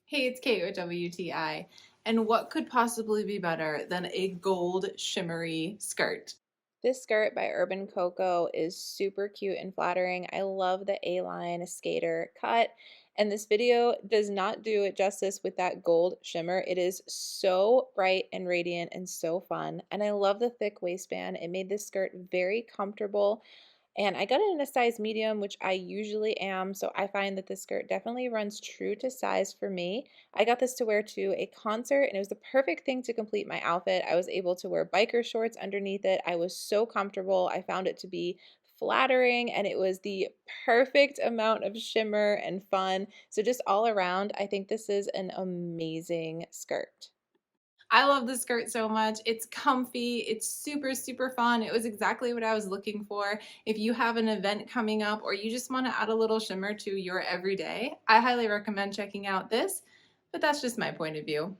Hey, it's KOWTI. And what could possibly be better than a gold shimmery skirt? This skirt by Urban CoCo is super cute and flattering. I love the A-line skater cut, and this video does not do it justice with that gold shimmer. It is so bright and radiant and so fun, and I love the thick waistband. It made this skirt very comfortable, and I got it in a size medium, which I usually am, so I find that this skirt definitely runs true to size for me. I got this to wear to a concert, and it was the perfect thing to complete my outfit. I was able to wear biker shorts underneath it. I was so comfortable. I found it to be flattering, and it was the perfect amount of shimmer and fun. So just all around, I think this is an amazing skirt. I love this skirt so much. It's comfy, it's super, super fun. It was exactly what I was looking for. If you have an event coming up or you just want to add a little shimmer to your everyday, I highly recommend checking out this, but that's just my point of view.